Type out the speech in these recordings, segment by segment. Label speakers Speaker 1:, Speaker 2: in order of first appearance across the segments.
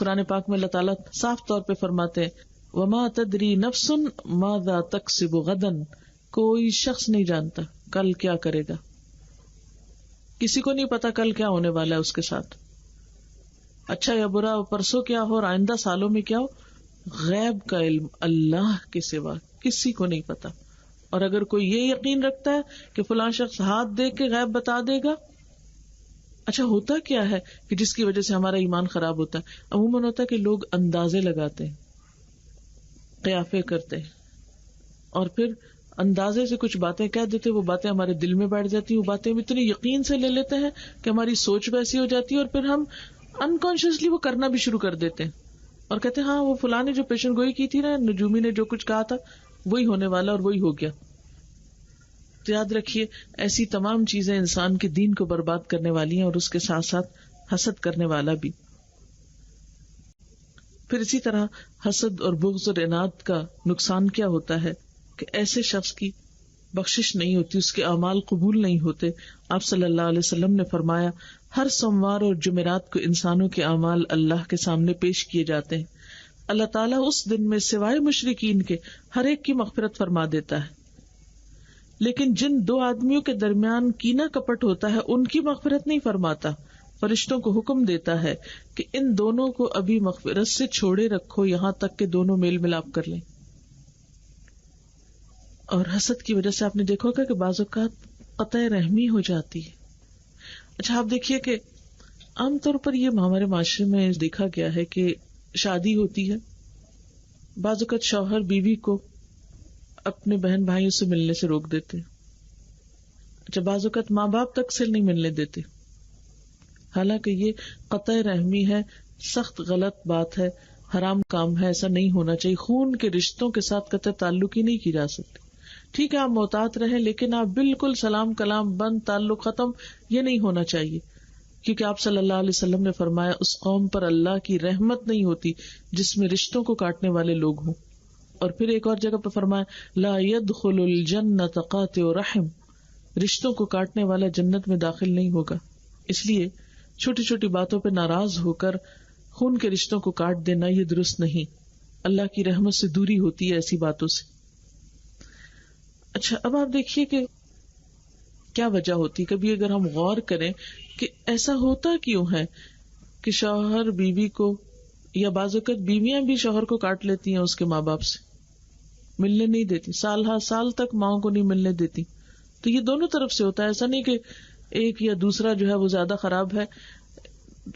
Speaker 1: قرآن پاک میں اللہ تعالیٰ صاف طور پہ فرماتے ہیں وما تدری نفس ماذا تکسب غدا، کوئی شخص نہیں جانتا کل کیا کرے گا. کسی کو نہیں پتا کل کیا ہونے والا ہے اس کے ساتھ، اچھا یا برا، پرسوں کیا ہو اور آئندہ سالوں میں کیا ہو. غیب کا علم اللہ کے سوا کسی کو نہیں پتا. اور اگر کوئی یہ یقین رکھتا ہے کہ فلاں شخص ہاتھ دے کے غیب بتا دے گا، اچھا ہوتا کیا ہے کہ جس کی وجہ سے ہمارا ایمان خراب ہوتا ہے؟ عموماً ہوتا ہے کہ لوگ اندازے لگاتے ہیں، قیافے کرتے ہیں، اور پھر اندازے سے کچھ باتیں کہہ دیتے، وہ باتیں ہمارے دل میں بیٹھ جاتی ہیں، وہ باتیں ہم اتنی یقین سے لے لیتے ہیں کہ ہماری سوچ ویسی ہو جاتی ہے، اور پھر ہم انکانشیسلی وہ کرنا بھی شروع کر دیتے ہیں اور کہتے ہیں ہاں وہ فلاں نے جو پیشن گوئی کی تھی نا، نجومی نے جو کچھ کہا تھا وہی ہونے والا اور وہی ہو گیا. تو یاد رکھیے ایسی تمام چیزیں انسان کے دین کو برباد کرنے والی ہیں، اور اس کے ساتھ ساتھ حسد کرنے والا بھی. پھر اسی طرح حسد اور بغض اور عناد کا نقصان کیا ہوتا ہے کہ ایسے شخص کی بخشش نہیں ہوتی، اس کے اعمال قبول نہیں ہوتے. آپ صلی اللہ علیہ وسلم نے فرمایا ہر سوموار اور جمعرات کو انسانوں کے اعمال اللہ کے سامنے پیش کیے جاتے ہیں. اللہ تعالیٰ اس دن میں سوائے مشرکین کے ہر ایک کی مغفرت فرما دیتا ہے، لیکن جن دو آدمیوں کے درمیان کینہ کپٹ ہوتا ہے ان کی مغفرت نہیں فرماتا. فرشتوں کو حکم دیتا ہے کہ ان دونوں کو ابھی مغفرت سے چھوڑے رکھو یہاں تک کہ دونوں میل ملاپ کر لیں. اور حسد کی وجہ سے آپ نے دیکھا ہوگا کہ بعض اوقات قطع رحمی ہو جاتی ہے. اچھا آپ دیکھیے کہ عام طور پر یہ ہمارے معاشرے میں دیکھا گیا ہے کہ شادی ہوتی ہے، بعض اوقات شوہر بیوی کو اپنے بہن بھائیوں سے ملنے سے روک دیتے، اچھا بعض اوقات ماں باپ تک سے نہیں ملنے دیتے، حالانکہ یہ قطع رحمی ہے، سخت غلط بات ہے، حرام کام ہے، ایسا نہیں ہونا چاہیے. خون کے رشتوں کے ساتھ قطع تعلق ہی نہیں کی جا سکتی. ٹھیک ہے آپ محتاط رہیں، لیکن آپ بالکل سلام کلام بند، تعلق ختم، یہ نہیں ہونا چاہیے، کیونکہ آپ صلی اللہ علیہ وسلم نے فرمایا اس قوم پر اللہ کی رحمت نہیں ہوتی جس میں رشتوں کو کاٹنے والے لوگ ہوں. اور پھر ایک اور جگہ پہ فرمایا لا يدخل الجنۃ قاطع رحم، رشتوں کو کاٹنے والا جنت میں داخل نہیں ہوگا. اس لیے چھوٹی چھوٹی باتوں پہ ناراض ہو کر خون کے رشتوں کو کاٹ دینا یہ درست نہیں. اللہ کی رحمت سے دوری ہوتی ہے ایسی باتوں سے. اچھا اب آپ دیکھیے کہ کیا وجہ ہوتی، کبھی اگر ہم غور کریں کہ ایسا ہوتا کیوں ہے کہ شوہر بیوی کو، یا بعض اوقات بیویاں بھی شوہر کو کاٹ لیتی ہیں اس کے ماں باپ سے، ملنے نہیں دیتی، سال ہر سال تک ماؤں کو نہیں ملنے دیتی. تو یہ دونوں طرف سے ہوتا ہے، ایسا نہیں کہ ایک یا دوسرا جو ہے وہ زیادہ خراب ہے،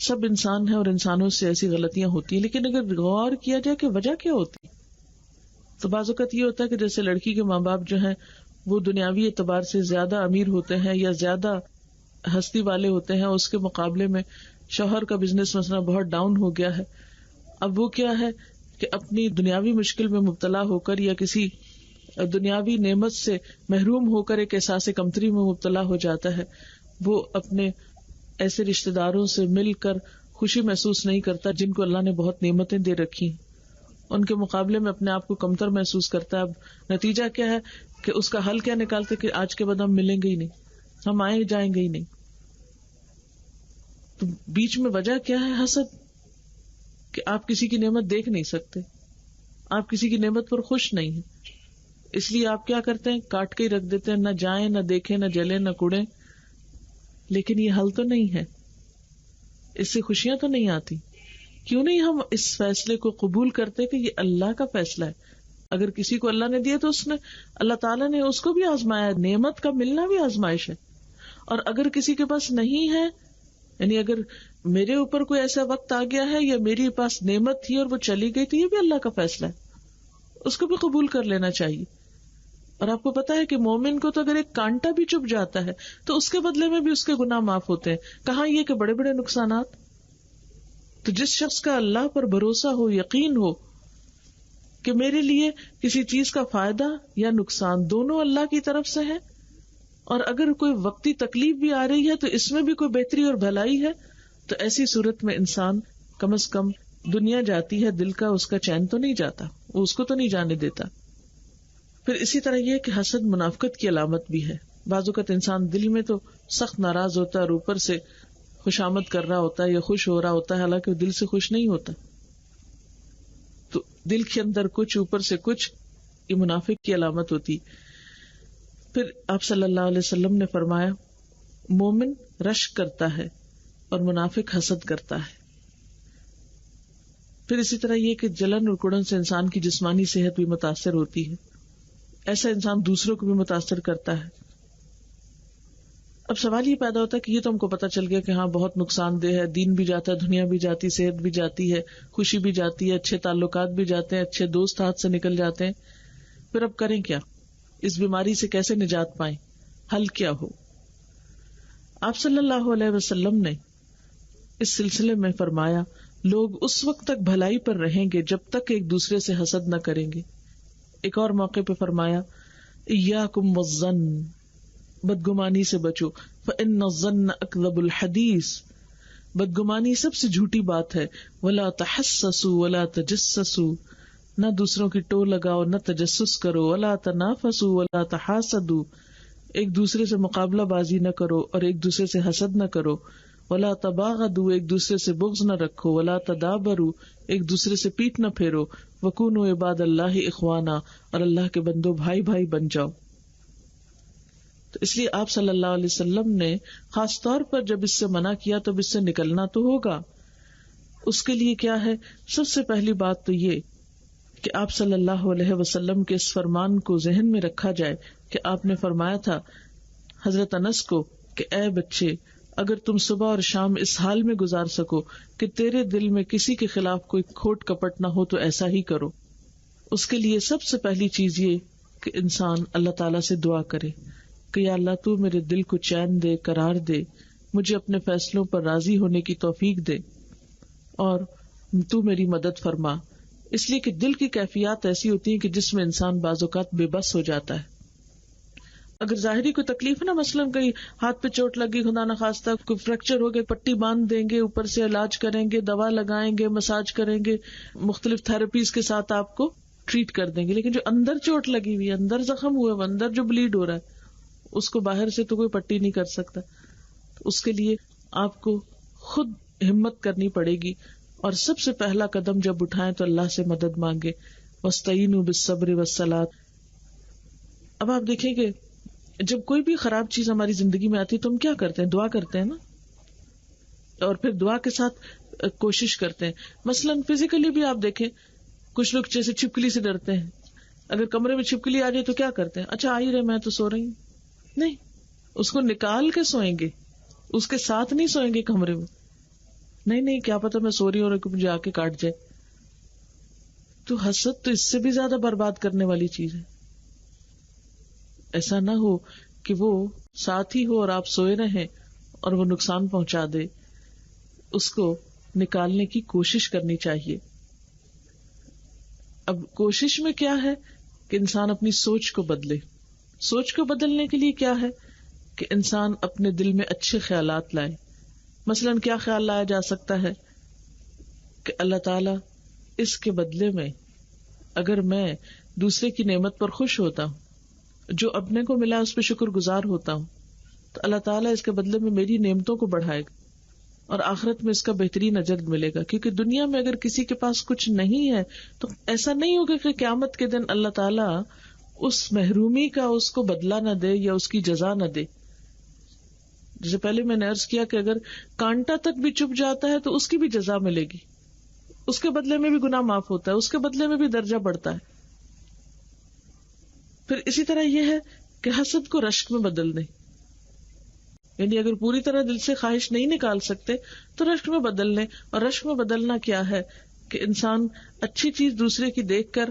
Speaker 1: سب انسان ہیں اور انسانوں سے ایسی غلطیاں ہوتی ہیں. لیکن اگر غور کیا جائے کہ وجہ کیا ہوتی، تو بعض اوقات یہ ہوتا ہے کہ جیسے لڑکی کے ماں باپ جو ہیں وہ دنیاوی اعتبار سے زیادہ امیر ہوتے ہیں یا زیادہ ہستی والے ہوتے ہیں، اس کے مقابلے میں شوہر کا بزنس مسئلہ بہت ڈاؤن ہو گیا ہے. اب وہ کیا ہے کہ اپنی دنیاوی مشکل میں مبتلا ہو کر یا کسی دنیاوی نعمت سے محروم ہو کر ایک احساس کمتری میں مبتلا ہو جاتا ہے. وہ اپنے ایسے رشتہ داروں سے مل کر خوشی محسوس نہیں کرتا جن کو اللہ نے بہت نعمتیں دے رکھی، ان کے مقابلے میں اپنے آپ کو کمتر محسوس کرتا ہے. اب نتیجہ کیا ہے کہ اس کا حل کیا نکالتے کہ آج کے بعد ہم ملیں گے ہی نہیں، ہم آئے جائیں گے ہی نہیں. تو بیچ میں وجہ کیا ہے؟ حسد، کہ آپ کسی کی نعمت دیکھ نہیں سکتے، آپ کسی کی نعمت پر خوش نہیں ہیں، اس لیے آپ کیا کرتے ہیں؟ کاٹ کے ہی رکھ دیتے ہیں، نہ جائیں نہ دیکھیں نہ جلیں نہ کڑیں. لیکن یہ حل تو نہیں ہے، اس سے خوشیاں تو نہیں آتی. کیوں نہیں ہم اس فیصلے کو قبول کرتے کہ یہ اللہ کا فیصلہ ہے؟ اگر کسی کو اللہ نے دیا تو اس نے، اللہ تعالیٰ نے اس کو بھی آزمایا، نعمت کا ملنا بھی آزمائش ہے. اور اگر کسی کے پاس نہیں ہے، یعنی اگر میرے اوپر کوئی ایسا وقت آ گیا ہے یا میری پاس نعمت تھی اور وہ چلی گئی، تو یہ بھی اللہ کا فیصلہ ہے، اس کو بھی قبول کر لینا چاہیے. اور آپ کو پتا ہے کہ مومن کو تو اگر ایک کانٹا بھی چبھ جاتا ہے تو اس کے بدلے میں بھی اس کے گناہ معاف ہوتے ہیں. کہاں یہ کہ بڑے بڑے نقصانات. تو جس شخص کا اللہ پر بھروسہ ہو، یقین ہو کہ میرے لیے کسی چیز کا فائدہ یا نقصان دونوں اللہ کی طرف سے ہے، اور اگر کوئی وقتی تکلیف بھی آ رہی ہے تو اس میں بھی کوئی بہتری اور بھلائی ہے، تو ایسی صورت میں انسان کم از کم دنیا جاتی ہے، دل کا اس کا چین تو نہیں جاتا، وہ اس کو تو نہیں جانے دیتا. پھر اسی طرح یہ کہ حسد منافقت کی علامت بھی ہے. بعض اوقات انسان دل میں تو سخت ناراض ہوتا ہے اور اوپر سے خوشامد کر رہا ہوتا ہے یا خوش ہو رہا ہوتا ہے، حالانکہ وہ دل سے خوش نہیں ہوتا. دل کے اندر کچھ اوپر سے کچھ، یہ منافق کی علامت ہوتی. پھر آپ صلی اللہ علیہ وسلم نے فرمایا مومن رشک کرتا ہے اور منافق حسد کرتا ہے. پھر اسی طرح یہ کہ جلن اور کڑن سے انسان کی جسمانی صحت بھی متاثر ہوتی ہے. ایسا انسان دوسروں کو بھی متاثر کرتا ہے. اب سوال یہ پیدا ہوتا ہے کہ یہ تو ہم کو پتا چل گیا کہ ہاں بہت نقصان دہ ہے، دین بھی جاتا ہے، دنیا بھی جاتی، صحت بھی جاتی ہے، خوشی بھی جاتی ہے، اچھے تعلقات بھی جاتے ہیں، اچھے دوست ہاتھ سے نکل جاتے ہیں. پھر اب کریں کیا؟ اس بیماری سے کیسے نجات پائیں؟ حل کیا ہو؟ آپ صلی اللہ علیہ وسلم نے اس سلسلے میں فرمایا لوگ اس وقت تک بھلائی پر رہیں گے جب تک ایک دوسرے سے حسد نہ کریں گے. ایک اور موقع پہ فرمایا ایاکم والظن، بدگمانی سے بچو، فإن الظن اکذب الحدیث، بدگمانی سب سے جھوٹی بات ہے. ولا تحسسوا ولا تجسسوا، نہ دوسروں کی ٹو لگاؤ، نہ تجسس کرو. ولا تنافسوا ولا تحاسدوا، ایک دوسرے سے مقابلہ بازی نہ کرو اور ایک دوسرے سے حسد نہ کرو. ولا تباغضوا، ایک دوسرے سے بغض نہ رکھو. ولا تدابروا، ایک دوسرے سے پیٹ نہ پھیرو. وکونوا عباد اللہ اخوانا، اور اللہ کے بندو بھائی بھائی بن جاؤ. تو اس لیے آپ صلی اللہ علیہ وسلم نے خاص طور پر جب اس سے منع کیا تو اس سے نکلنا تو ہوگا. اس کے لیے کیا ہے؟ سب سے پہلی بات تو یہ کہ آپ صلی اللہ علیہ وسلم کے اس فرمان کو ذہن میں رکھا جائے کہ آپ نے فرمایا تھا حضرت انس کو کہ اے بچے، اگر تم صبح اور شام اس حال میں گزار سکو کہ تیرے دل میں کسی کے خلاف کوئی کھوٹ کپٹ نہ ہو تو ایسا ہی کرو. اس کے لیے سب سے پہلی چیز یہ کہ انسان اللہ تعالیٰ سے دعا کرے کہ یا اللہ تو میرے دل کو چین دے، قرار دے، مجھے اپنے فیصلوں پر راضی ہونے کی توفیق دے اور تو میری مدد فرما. اس لیے کہ دل کی کیفیات ایسی ہوتی ہیں کہ جس میں انسان بعض اوقات بے بس ہو جاتا ہے. اگر ظاہری کوئی تکلیف ہے نا، مثلاً کہیں ہاتھ پہ چوٹ لگی، خدا نخواستہ کوئی فریکچر ہو گئے، پٹی باندھ دیں گے، اوپر سے علاج کریں گے، دوا لگائیں گے، مساج کریں گے، مختلف تھراپیز کے ساتھ آپ کو ٹریٹ کر دیں گے. لیکن جو اندر چوٹ لگی ہوئی ہے، اندر زخم ہوا ہے، اندر جو بلیڈ ہو رہا ہے، اس کو باہر سے تو کوئی پٹی نہیں کر سکتا. اس کے لیے آپ کو خود ہمت کرنی پڑے گی اور سب سے پہلا قدم جب اٹھائیں تو اللہ سے مدد مانگے. واستعینوا بالصبر والصلاۃ. اب آپ دیکھیں کہ جب کوئی بھی خراب چیز ہماری زندگی میں آتی ہے تو ہم کیا کرتے ہیں؟ دعا کرتے ہیں نا، اور پھر دعا کے ساتھ کوشش کرتے ہیں. مثلاً فزیکلی بھی آپ دیکھیں، کچھ لوگ جیسے چھپکلی سے ڈرتے ہیں. اگر کمرے میں چھپکلی آ جائے تو کیا کرتے ہیں؟ اچھا آ ہی رہے، میں تو سو رہی ہوں. نہیں، اس کو نکال کے سوئیں گے، اس کے ساتھ نہیں سوئیں گے کمرے میں. نہیں کیا پتا میں سو رہی ہوں اور مجھے آ کے کاٹ جائے. تو حسد تو اس سے بھی زیادہ برباد کرنے والی چیز ہے. ایسا نہ ہو کہ وہ ساتھ ہی ہو اور آپ سوئے رہیں اور وہ نقصان پہنچا دے. اس کو نکالنے کی کوشش کرنی چاہیے. اب کوشش میں کیا ہے کہ انسان اپنی سوچ کو بدلے. سوچ کو بدلنے کے لیے کیا ہے کہ انسان اپنے دل میں اچھے خیالات لائے. مثلاً کیا خیال لایا جا سکتا ہے کہ اللہ تعالیٰ اس کے بدلے میں اگر میں دوسرے کی نعمت پر خوش ہوتا ہوں، جو اپنے کو ملا اس پہ شکر گزار ہوتا ہوں، تو اللہ تعالیٰ اس کے بدلے میں میری نعمتوں کو بڑھائے گا اور آخرت میں اس کا بہترین اجر ملے گا. کیونکہ دنیا میں اگر کسی کے پاس کچھ نہیں ہے تو ایسا نہیں ہوگا کہ قیامت کے دن اللہ تعالیٰ اس محرومی کا اس کو بدلہ نہ دے یا اس کی جزا نہ دے. جیسے پہلے میں نے عرض کیا کہ اگر کانٹا تک بھی چپ جاتا ہے تو اس کی بھی جزا ملے گی، اس کے بدلے میں بھی گناہ معاف ہوتا ہے، اس کے بدلے میں بھی درجہ بڑھتا ہے. پھر اسی طرح یہ ہے کہ حسد کو رشک میں بدل دیں. یعنی اگر پوری طرح دل سے خواہش نہیں نکال سکتے تو رشک میں بدل لیں. اور رشک میں بدلنا کیا ہے کہ انسان اچھی چیز دوسرے کی دیکھ کر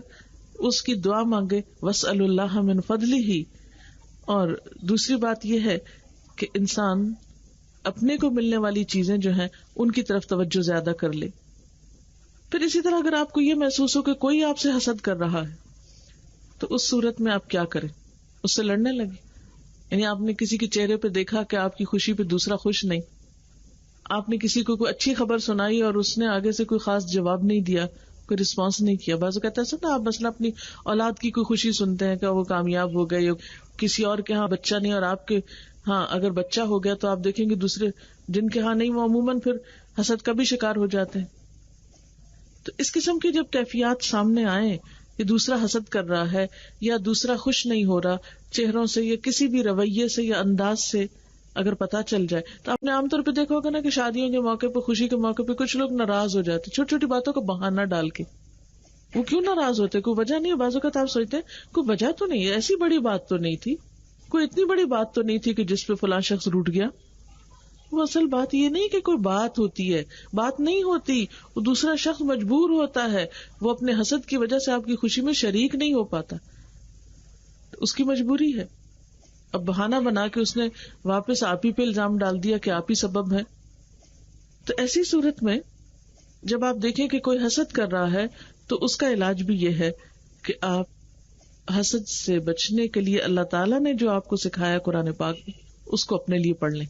Speaker 1: اس کی دعا مانگے، وَاسْأَلُوا اللَّهَ مِن فَضْلِهِ. اور دوسری بات یہ ہے کہ انسان اپنے کو ملنے والی چیزیں جو ہیں ان کی طرف توجہ زیادہ کر لے. پھر اسی طرح اگر آپ کو یہ محسوس ہو کہ کوئی آپ سے حسد کر رہا ہے تو اس صورت میں آپ کیا کریں؟ اس سے لڑنے لگے. یعنی آپ نے کسی کے چہرے پہ دیکھا کہ آپ کی خوشی پہ دوسرا خوش نہیں، آپ نے کسی کو کوئی اچھی خبر سنائی اور اس نے آگے سے کوئی خاص جواب نہیں دیا، کوئی رسپانس نہیں کیا. بعض کہتا ہے نا، آپ مثلا اپنی اولاد کی کوئی خوشی سنتے ہیں کہ وہ کامیاب ہو گئے، یا کسی اور کے ہاں بچہ نہیں اور آپ کے ہاں اگر بچہ ہو گیا تو آپ دیکھیں گے دوسرے جن کے ہاں نہیں وہ عموماً پھر حسد کا بھی شکار ہو جاتے ہیں. تو اس قسم کی جب کیفیات سامنے آئیں کہ دوسرا حسد کر رہا ہے یا دوسرا خوش نہیں ہو رہا چہروں سے یا کسی بھی رویے سے یا انداز سے اگر پتا چل جائے، تو آپ نے عام طور پہ دیکھا ہوگا نا کہ شادیوں کے موقع پہ، خوشی کے موقع پہ کچھ لوگ ناراض ہو جاتے چھوٹی چھوٹی باتوں کا بہانہ ڈال کے. وہ کیوں ناراض ہوتے؟ کوئی وجہ نہیں ہے. بعض اوقات آپ سوچتے ہیں کوئی وجہ تو نہیں ہے، ایسی بڑی بات تو نہیں تھی، کوئی اتنی بڑی بات تو نہیں تھی کہ جس پہ فلاں شخص روٹھ گیا. وہ اصل بات یہ نہیں کہ کوئی بات ہوتی ہے، بات نہیں ہوتی. وہ دوسرا شخص مجبور ہوتا ہے، وہ اپنے حسد کی وجہ سے آپ کی خوشی میں شریک نہیں ہو پاتا، اس کی مجبوری ہے. اب بہانہ بنا کے اس نے واپس آپ ہی پہ الزام ڈال دیا کہ آپ ہی سبب ہے. تو ایسی صورت میں جب آپ دیکھیں کہ کوئی حسد کر رہا ہے تو اس کا علاج بھی یہ ہے کہ آپ حسد سے بچنے کے لیے اللہ تعالیٰ نے جو آپ کو سکھایا قرآن پاک میں اس کو اپنے لیے پڑھ لیں.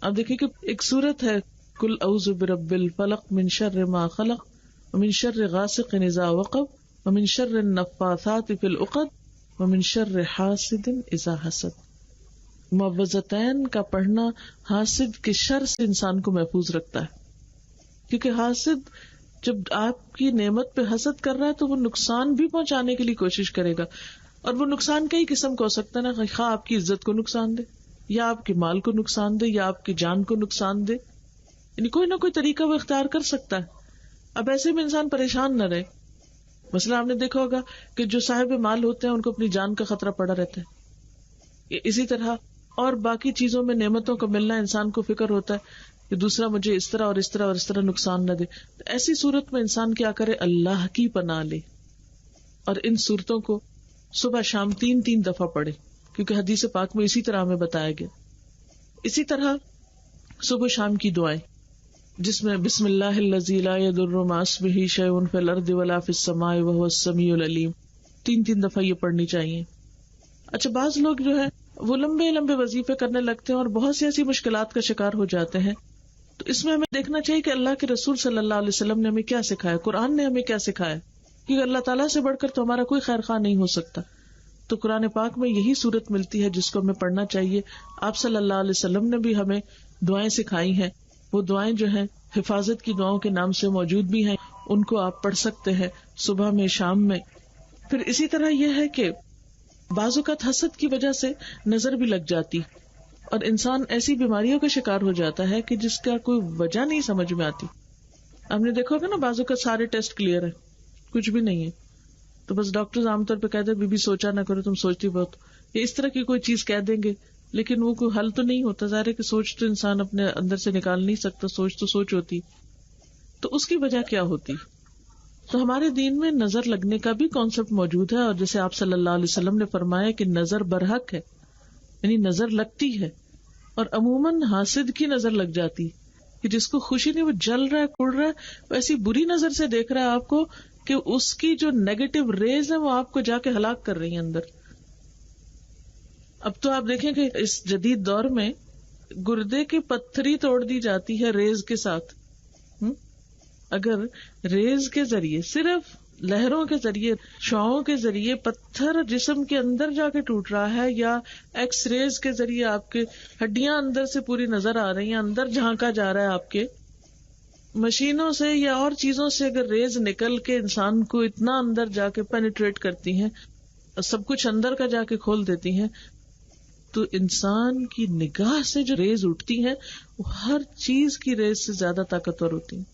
Speaker 1: اب دیکھیں کہ ایک سورت ہے قل اعوذ برب الفلق من شر ما خلق ومن شر غاسق اذا وقب ومن شر النفاثات فی العقد ومن شر حاسد اذا حسد. معوذتین کا پڑھنا حاسد کے شر سے انسان کو محفوظ رکھتا ہے، کیونکہ حاسد جب آپ کی نعمت پہ حسد کر رہا ہے تو وہ نقصان بھی پہنچانے کے لیے کوشش کرے گا. اور وہ نقصان کئی قسم کا ہو سکتا ہے نا، خواہ آپ کی عزت کو نقصان دے یا آپ کے مال کو نقصان دے یا آپ کی جان کو نقصان دے، یعنی کوئی نہ کوئی طریقہ وہ اختیار کر سکتا ہے. اب ایسے میں انسان پریشان نہ رہے. مثلا آپ نے دیکھا ہوگا کہ جو صاحب مال ہوتے ہیں ان کو اپنی جان کا خطرہ پڑا رہتا ہے. اسی طرح اور باقی چیزوں میں نعمتوں کا ملنا انسان کو فکر ہوتا ہے کہ دوسرا مجھے اس طرح اور اس طرح اور اس طرح نقصان نہ دے. تو ایسی صورت میں انسان کیا کرے؟ اللہ کی پناہ لے اور ان صورتوں کو صبح شام 3 دفعہ پڑھے، کیونکہ حدیث پاک میں اسی طرح ہمیں بتایا گیا. اسی طرح صبح شام کی دعائیں جس میں بسم اللہ الذی لا یضر مع اسمہ شیء فی الارض ولا فی السماء وهو السمیع العلیم 3 دفعہ یہ پڑھنی چاہیے. اچھا، بعض لوگ جو ہے وہ لمبے لمبے وظیفے کرنے لگتے ہیں اور بہت سی ایسی مشکلات کا شکار ہو جاتے ہیں. تو اس میں ہمیں دیکھنا چاہیے کہ اللہ کے رسول صلی اللہ علیہ وسلم نے ہمیں کیا سکھایا، قرآن نے ہمیں کیا سکھایا، کیونکہ اللہ تعالیٰ سے بڑھ کر تو ہمارا کوئی خیر خواہ نہیں ہو سکتا. تو قرآن پاک میں یہی صورت ملتی ہے جس کو ہمیں پڑھنا چاہیے. آپ صلی اللہ علیہ وسلم نے بھی ہمیں دعائیں سکھائی ہیں. وہ دعائیں جو ہیں حفاظت کی دعاؤں کے نام سے موجود بھی ہیں، ان کو آپ پڑھ سکتے ہیں صبح میں شام میں. پھر اسی طرح یہ ہے کہ بعض اوقات حسد کی وجہ سے نظر بھی لگ جاتی اور انسان ایسی بیماریوں کا شکار ہو جاتا ہے کہ جس کا کوئی وجہ نہیں سمجھ میں آتی. آپ نے دیکھا ہوگا نا بعض اوقات سارے ٹیسٹ کلیئر ہے، کچھ بھی نہیں ہے، تو بس ڈاکٹر عام طور پہ کہتے ہیں بی سوچا نہ کرو، تم سوچتی بہت، یا اس طرح کی کوئی چیز کہہ دیں گے، لیکن وہ کوئی حل تو نہیں ہوتا. ظاہر ہے کہ سوچ تو انسان اپنے اندر سے نکال نہیں سکتا، سوچ تو سوچ ہوتی. تو اس کی وجہ کیا ہوتی؟ تو ہمارے دین میں نظر لگنے کا بھی کانسیپٹ موجود ہے، اور جیسے آپ صلی اللہ علیہ وسلم نے فرمایا کہ نظر برحق ہے، یعنی نظر لگتی ہے. اور عموماً حاسد کی نظر لگ جاتی کہ جس کو خوشی نہیں، وہ جل رہا ہے، کڑ رہا ہے، وہ ایسی بری نظر سے دیکھ رہا ہے آپ کو کہ اس کی جو نیگیٹو ریز ہیں وہ آپ کو جا کے ہلاک کر رہی ہیں اندر. اب تو آپ دیکھیں کہ اس جدید دور میں گردے کی پتھری توڑ دی جاتی ہے ریز کے ساتھ. اگر ریز کے ذریعے، صرف لہروں کے ذریعے، شعاعوں کے ذریعے پتھر جسم کے اندر جا کے ٹوٹ رہا ہے، یا ایکس ریز کے ذریعے آپ کے ہڈیاں اندر سے پوری نظر آ رہی ہیں، اندر جھانکا جا رہا ہے آپ کے، مشینوں سے یا اور چیزوں سے اگر ریز نکل کے انسان کو اتنا اندر جا کے پینیٹریٹ کرتی ہیں، سب کچھ اندر کا جا کے کھول دیتی ہیں، تو انسان کی نگاہ سے جو ریز اٹھتی ہیں وہ ہر چیز کی ریز سے زیادہ طاقتور ہوتی ہیں،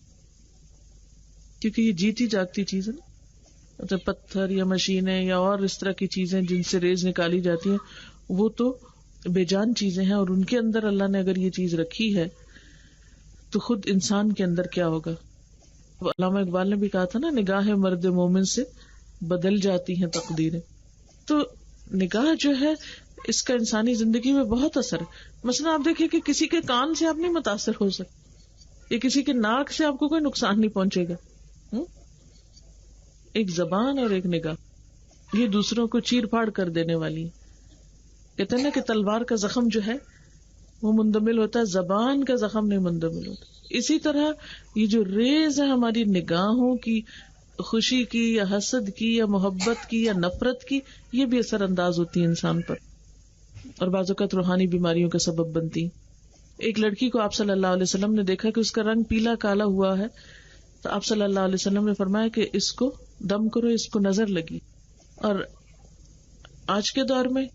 Speaker 1: کیونکہ یہ جیتی جاگتی چیز ہے نا. مطلب پتھر یا مشینیں یا اور اس طرح کی چیزیں جن سے ریز نکالی جاتی ہیں وہ تو بے جان چیزیں ہیں، اور ان کے اندر اللہ نے اگر یہ چیز رکھی ہے تو خود انسان کے اندر کیا ہوگا. علامہ اقبال نے بھی کہا تھا نا، نگاہ مرد مومن سے بدل جاتی ہیں تقدیریں. تو نگاہ جو ہے اس کا انسانی زندگی میں بہت اثر ہے. مثلا آپ دیکھیں کہ کسی کے کان سے آپ نہیں متاثر ہو سکتے، یا کسی کے ناک سے آپ کو کوئی نقصان نہیں پہنچے گا. ایک زبان اور ایک نگاہ یہ دوسروں کو چیر پھاڑ کر دینے والی. کہتے ہیں نا کہ تلوار کا زخم جو ہے وہ مندمل ہوتا ہے، زبان کا زخم نہیں مندمل ہوتا. اسی طرح یہ جو ریز ہے ہماری نگاہوں کی، خوشی کی یا حسد کی یا محبت کی یا نفرت کی، یہ بھی اثر انداز ہوتی ہے انسان پر، اور بعض اوقات روحانی بیماریوں کا سبب بنتی. ایک لڑکی کو آپ صلی اللہ علیہ وسلم نے دیکھا کہ اس کا رنگ پیلا کالا ہوا ہے، تو آپ صلی اللہ علیہ وسلم نے فرمایا کہ اس کو دم کرو، اس کو نظر لگی. اور آج کے دور میں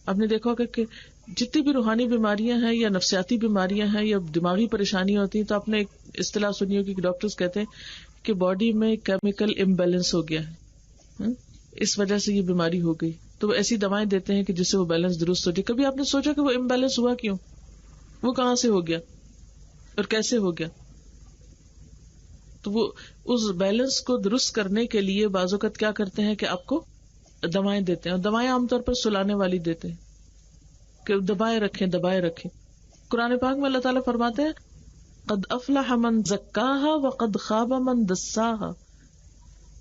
Speaker 1: آپ نے دیکھا ہوگا کہ جتنی بھی روحانی بیماریاں ہیں یا نفسیاتی بیماریاں ہیں یا دماغی پریشانیاں ہوتی ہیں، تو آپ نے ایک اصطلاح سنی ہوگی کہ ڈاکٹرز کہتے ہیں کہ باڈی میں کیمیکل امبیلنس ہو گیا ہے، اس وجہ سے یہ بیماری ہو گئی. تو وہ ایسی دوائیں دیتے ہیں کہ جس سے وہ بیلنس درست ہو جائے. کبھی آپ نے سوچا کہ وہ امبیلنس ہوا کیوں، وہ کہاں سے ہو گیا اور کیسے ہو گیا؟ تو وہ اس بیلنس کو درست کرنے کے لیے بعض اوقات کیا کرتے ہیں کہ آپ کو دوائیں دیتے ہیں، اور دوائیں عام طور پر سلانے والی دیتے ہیں کہ دبائے رکھیں. قرآن پاک میں اللہ تعالیٰ فرماتے ہیں قد افلح من زکاہا وقد خاب من دساہا.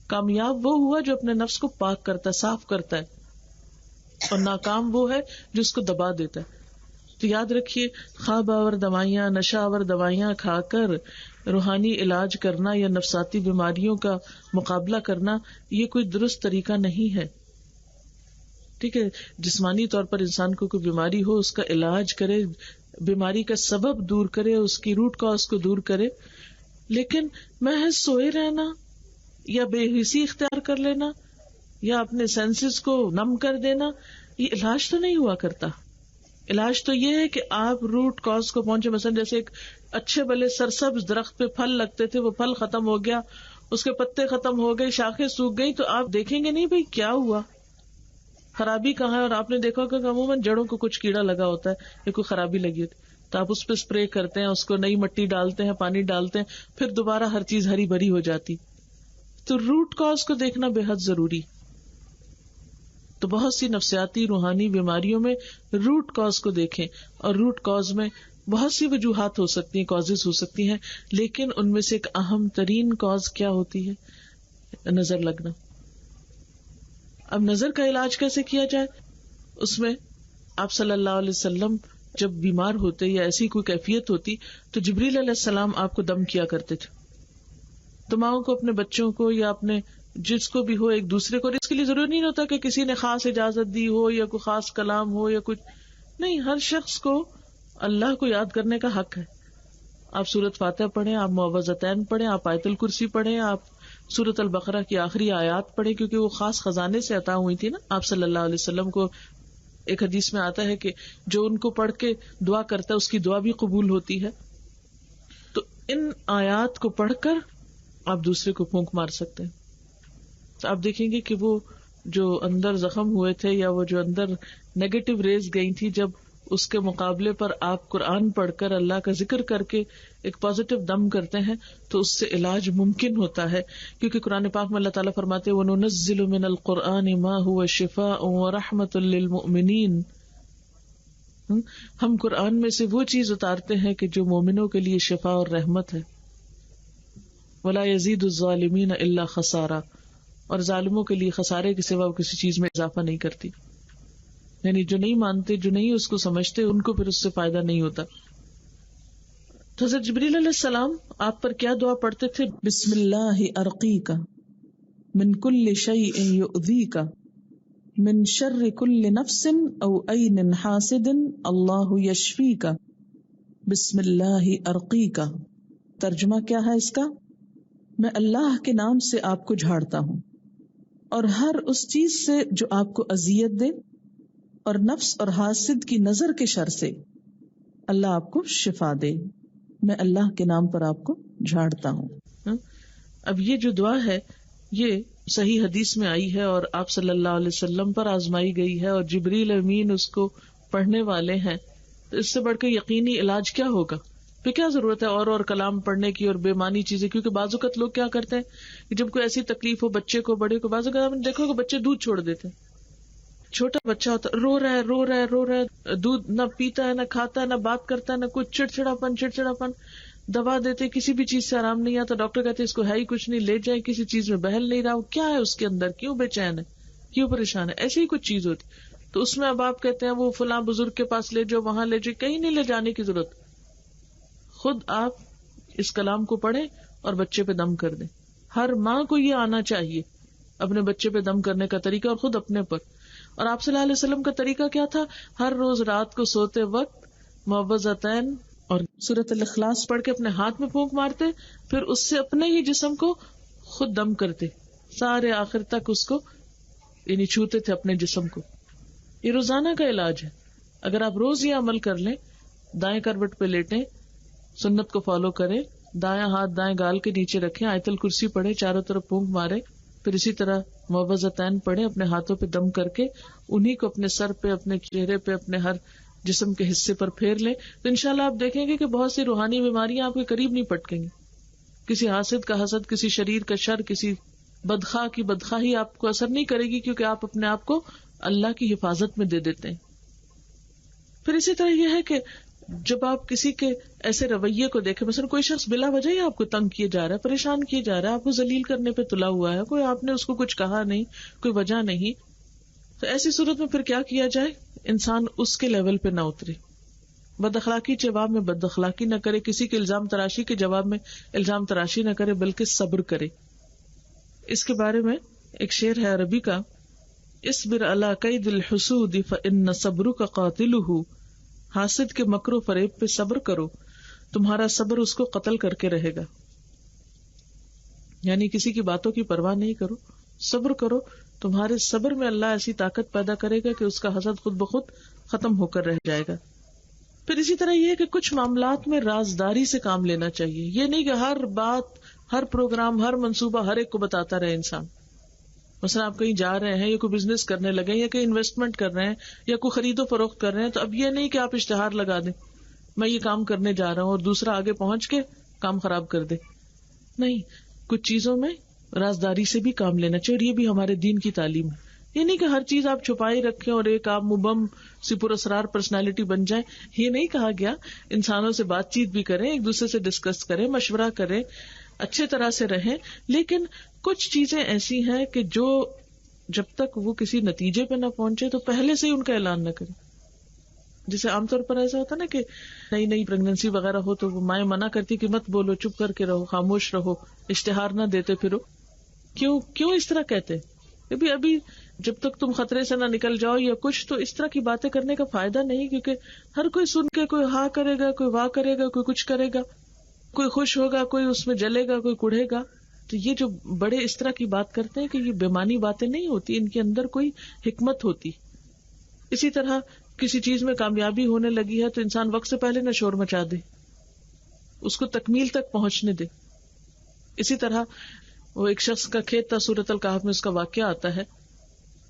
Speaker 1: کامیاب وہ ہوا جو اپنے نفس کو پاک کرتا ہے، صاف کرتا ہے، اور ناکام وہ ہے جو اس کو دبا دیتا ہے. تو یاد رکھیے، خواب آور دوائیاں، نشہ آور دوائیاں کھا کر روحانی علاج کرنا یا نفساتی بیماریوں کا مقابلہ کرنا یہ کوئی درست طریقہ نہیں ہے. ٹھیک ہے، جسمانی طور پر انسان کو کوئی بیماری ہو اس کا علاج کرے، بیماری کا سبب دور کرے، اس کی روٹ کاز کو دور کرے. لیکن محض سوئے رہنا یا بے حسی اختیار کر لینا یا اپنے سینسز کو نم کر دینا، یہ علاج تو نہیں ہوا کرتا. علاج تو یہ ہے کہ آپ روٹ کاز کو پہنچے. مثلا جیسے ایک اچھے بلے سرسبز درخت پہ پھل لگتے تھے، وہ پھل ختم ہو گیا، اس کے پتے ختم ہو گئے، شاخیں سوکھ گئی، تو آپ دیکھیں گے نہیں بھائی کیا ہوا، خرابی کہاں ہے. اور آپ نے دیکھا کہ عموماً جڑوں کو کچھ کیڑا لگا ہوتا ہے یا کوئی خرابی لگی ہوتی، تو آپ اس پہ اسپرے کرتے ہیں، اس کو نئی مٹی ڈالتے ہیں، پانی ڈالتے ہیں، پھر دوبارہ ہر چیز ہری بھری ہو جاتی. تو روٹ کاز کو دیکھنا بے حد ضروری. تو بہت سی نفسیاتی روحانی بیماریوں میں روٹ کاز کو دیکھیں، اور روٹ کاز میں بہت سی وجوہات ہو سکتی ہیں، کازز ہو سکتی ہیں، لیکن ان میں سے ایک اہم ترین کاز کیا ہوتی ہے؟ نظر لگنا. اب نظر کا علاج کیسے کیا جائے؟ اس میں آپ صلی اللہ علیہ وسلم جب بیمار ہوتے یا ایسی کوئی کیفیت ہوتی تو جبریل علیہ السلام آپ کو دم کیا کرتے تھے. تو ماؤں کو اپنے بچوں کو یا اپنے جس کو بھی ہو ایک دوسرے کو، اس کے لیے ضروری نہیں ہوتا کہ کسی نے خاص اجازت دی ہو یا کوئی خاص کلام ہو یا کچھ نہیں، ہر شخص کو اللہ کو یاد کرنے کا حق ہے. آپ سورۃ فاتحہ پڑھیں، آپ معوذتین پڑھیں، آپ آیت الکرسی پڑھیں، آپ سورۃ البقرہ کی آخری آیات پڑھیں، کیونکہ وہ خاص خزانے سے عطا ہوئی تھی نا آپ صلی اللہ علیہ وسلم کو. ایک حدیث میں آتا ہے کہ جو ان کو پڑھ کے دعا کرتا ہے اس کی دعا بھی قبول ہوتی ہے. تو ان آیات کو پڑھ کر آپ دوسرے کو پھونک مار سکتے ہیں. تو آپ دیکھیں گے کہ وہ جو اندر زخم ہوئے تھے یا وہ جو اندر نیگیٹو ریز گئی تھی، جب اس کے مقابلے پر آپ قرآن پڑھ کر اللہ کا ذکر کر کے ایک پازیٹو دم کرتے ہیں تو اس سے علاج ممکن ہوتا ہے. کیونکہ قرآن پاک میں اللہ تعالیٰ فرماتے ہیں وَنُنَزِّلُ مِنَ الْقُرْآنِ مَا هُوَ شِفَاءٌ وَرَحْمَةٌ لِّلْمُؤْمِنِينَ. ہم قرآن میں سے وہ چیز اتارتے ہیں کہ جو مومنوں کے لیے شفا اور رحمت ہے. وَلَا يَزِيدُ الظَّالِمِينَ إِلَّا خَسَارًا، اور ظالموں کے لیے خسارے کے سوا کسی چیز میں اضافہ نہیں کرتی. یعنی جو نہیں مانتے، جو نہیں اس کو سمجھتے، ان کو پھر اس سے فائدہ نہیں ہوتا. تو حضرت جبریل علیہ السلام آپ پر کیا دعا پڑھتے تھے؟ بسم اللہ ارقیک من کل شیء یؤذیک من شر کل نفس او عین حاسد اللہ یشفیک. بسم اللہ ارقیک، ترجمہ کیا ہے اس کا؟ میں اللہ کے نام سے آپ کو جھاڑتا ہوں، اور ہر اس چیز سے جو آپ کو اذیت دے، اور نفس اور حاسد کی نظر کے شر سے اللہ آپ کو شفا دے. میں اللہ کے نام پر آپ کو جھاڑتا ہوں. اب یہ جو دعا ہے یہ صحیح حدیث میں آئی ہے اور آپ صلی اللہ علیہ وسلم پر آزمائی گئی ہے، اور جبریل امین اس کو پڑھنے والے ہیں. تو اس سے بڑھ کے یقینی علاج کیا ہوگا؟ پھر کیا ضرورت ہے اور کلام پڑھنے کی اور بے معنی چیزیں؟ کیونکہ بعض اوقات لوگ کیا کرتے ہیں کہ جب کوئی ایسی تکلیف ہو بچے کو، بڑے کو، بعض اوقات آپ نے دیکھو کہ بچے دودھ چھوڑ دیتے ہیں. چھوٹا بچہ ہوتا ہے، رو رہا ہے، دودھ نہ پیتا ہے، نہ کھاتا ہے، نہ بات کرتا ہے، نہ کچھ، چڑچڑاپن. دوا دیتے کسی بھی چیز سے آرام نہیں آتا، ڈاکٹر کہتے اس کو ہے ہی کچھ نہیں، لے جائیں، کسی چیز میں بہل نہیں رہا، کیا ہے اس کے اندر، کیوں بے چین ہے، کیوں پریشان ہے، ایسی ہی کچھ چیز ہوتی. تو اس میں اب آپ کہتے ہیں وہ فلاں بزرگ کے پاس لے جاؤ، وہاں لے جاؤ. کہیں نہیں لے جانے کی ضرورت. خود آپ اس کلام کو پڑھیں اور بچے پہ دم کر دیں. ہر ماں کو یہ آنا چاہیے اپنے بچے پہ دم کرنے کا طریقہ، اور خود اپنے پر. اور آپ صلی اللہ علیہ وسلم کا طریقہ کیا تھا؟ ہر روز رات کو سوتے وقت معوذتین اور سورۃ الاخلاص پڑھ کے اپنے ہاتھ میں پھونک مارتے، پھر اس سے اپنے ہی جسم کو خود دم کرتے، سارے آخر تک اس کو یعنی چھوتے تھے اپنے جسم کو. یہ روزانہ کا علاج ہے. اگر آپ روز یہ عمل کر لیں، دائیں کروٹ پہ لیٹیں، سنت کو فالو کریں، دایاں ہاتھ دائیں گال کے نیچے رکھیں، آیت الکرسی پڑھیں، چاروں طرف پھونک مارے، پھر اسی طرح معوذتین پڑھیں، اپنے ہاتھوں پہ دم کر کے انہی کو اپنے سر پہ، اپنے چہرے پہ، اپنے ہر جسم کے حصے پر پھیر لیں، تو انشاءاللہ آپ دیکھیں گے کہ بہت سی روحانی بیماریاں آپ کے قریب نہیں پٹکیں گی. کسی حاسد کا حسد، کسی شریر کا شر، کسی بدخواہ کی بدخواہی آپ کو اثر نہیں کرے گی، کیونکہ آپ اپنے آپ کو اللہ کی حفاظت میں دے دیتے ہیں. پھر اسی طرح یہ ہے کہ جب آپ کسی کے ایسے رویے کو دیکھیں، مثلا کوئی شخص بلا وجہ ہی آپ کو تنگ کیے جا رہا ہے، پریشان کیے جا رہا ہے، آپ کو ذلیل کرنے پہ تلا ہوا ہے، کوئی آپ نے اس کو کچھ کہا نہیں، کوئی وجہ نہیں، تو ایسی صورت میں پھر کیا کیا جائے؟ انسان اس کے لیول پہ نہ اترے، بد اخلاقی کے جواب میں بد اخلاقی نہ کرے، کسی کے الزام تراشی کے جواب میں الزام تراشی نہ کرے، بلکہ صبر کرے. اس کے بارے میں ایک شعر ہے عربی کا، اصبر علی کید الحسود فان صبرک قاتلہ، حاسد کے مکر و فریب پہ صبر کرو، تمہارا صبر اس کو قتل کر کے رہے گا. یعنی کسی کی باتوں کی پرواہ نہیں کرو، صبر کرو، تمہارے صبر میں اللہ ایسی طاقت پیدا کرے گا کہ اس کا حسد خود بخود ختم ہو کر رہ جائے گا. پھر اسی طرح یہ ہے کہ کچھ معاملات میں رازداری سے کام لینا چاہیے. یہ نہیں کہ ہر بات، ہر پروگرام، ہر منصوبہ ہر ایک کو بتاتا رہے انسان. مثلا آپ کہیں جا رہے ہیں یا کوئی بزنس کرنے لگے یا کہیں انویسٹمنٹ کر رہے ہیں یا کوئی خرید و فروخت کر رہے ہیں، تو اب یہ نہیں کہ آپ اشتہار لگا دیں میں یہ کام کرنے جا رہا ہوں اور دوسرا آگے پہنچ کے کام خراب کر دے. نہیں، کچھ چیزوں میں رازداری سے بھی کام لینا چاہیے، اور یہ بھی ہمارے دین کی تعلیم ہے. یہ نہیں کہ ہر چیز آپ چھپائی رکھیں اور ایک آپ مبم سی پراسرار پرسنالٹی بن جائیں. یہ نہیں کہا گیا. انسانوں سے بات چیت بھی کریں، ایک دوسرے سے ڈسکس کریں، مشورہ کریں، اچھے طرح سے رہیں. لیکن کچھ چیزیں ایسی ہیں کہ جو جب تک وہ کسی نتیجے پہ نہ پہنچے تو پہلے سے ہی ان کا اعلان نہ کریں. جیسے عام طور پر ایسا ہوتا نا کہ نئی پریگننسی وغیرہ ہو تو وہ مائیں منع کرتی کہ مت بولو، چپ کر کے رہو، خاموش رہو، اشتہار نہ دیتے پھرو. کیوں اس طرح کہتے؟ ابھی جب تک تم خطرے سے نہ نکل جاؤ یا کچھ، تو اس طرح کی باتیں کرنے کا فائدہ نہیں، کیونکہ ہر کوئی سن کے کوئی ہاں کرے گا، کوئی واہ کرے گا، کوئی کچھ کرے گا، کوئی خوش ہوگا، کوئی اس میں جلے گا، کوئی کڑھے گا. تو یہ جو بڑے اس طرح کی بات کرتے ہیں کہ یہ بےمانی باتیں نہیں ہوتی، ان کے اندر کوئی حکمت ہوتی. اسی طرح کسی چیز میں کامیابی ہونے لگی ہے تو انسان وقت سے پہلے نہ شور مچا دے، اس کو تکمیل تک پہنچنے دے. اسی طرح وہ ایک شخص کا کھیت تھا، سورۃ الکہف میں اس کا واقعہ آتا ہے،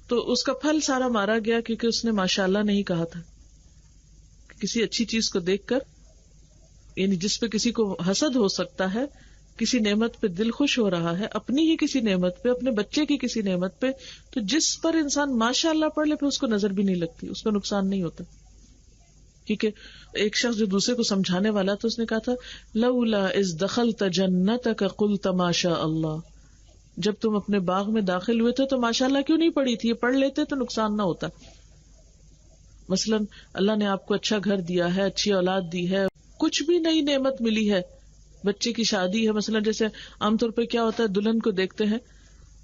Speaker 1: تو اس کا پھل سارا مارا گیا کیونکہ اس نے ماشاءاللہ نہیں کہا تھا. کسی اچھی چیز کو دیکھ کر، یعنی جس پہ کسی کو حسد ہو سکتا ہے، کسی نعمت پہ دل خوش ہو رہا ہے، اپنی ہی کسی نعمت پہ، اپنے بچے کی کسی نعمت پہ، تو جس پر انسان ماشاءاللہ پڑھ لے پھر اس کو نظر بھی نہیں لگتی، اس کو نقصان نہیں ہوتا. کیونکہ ایک شخص جو دوسرے کو سمجھانے والا تھا، اس نے کہا تھا لولا اذ دخلت جنتک قلت ما شاء اللہ، جب تم اپنے باغ میں داخل ہوئے تھے تو ماشاءاللہ کیوں نہیں پڑھی تھی؟ یہ پڑھ لیتے تو نقصان نہ ہوتا. مثلا اللہ نے آپ کو اچھا گھر دیا ہے، اچھی اولاد دی ہے، کچھ بھی نئی نعمت ملی ہے، بچے کی شادی ہے. مثلا جیسے عام طور پہ کیا ہوتا ہے، دلہن کو دیکھتے ہیں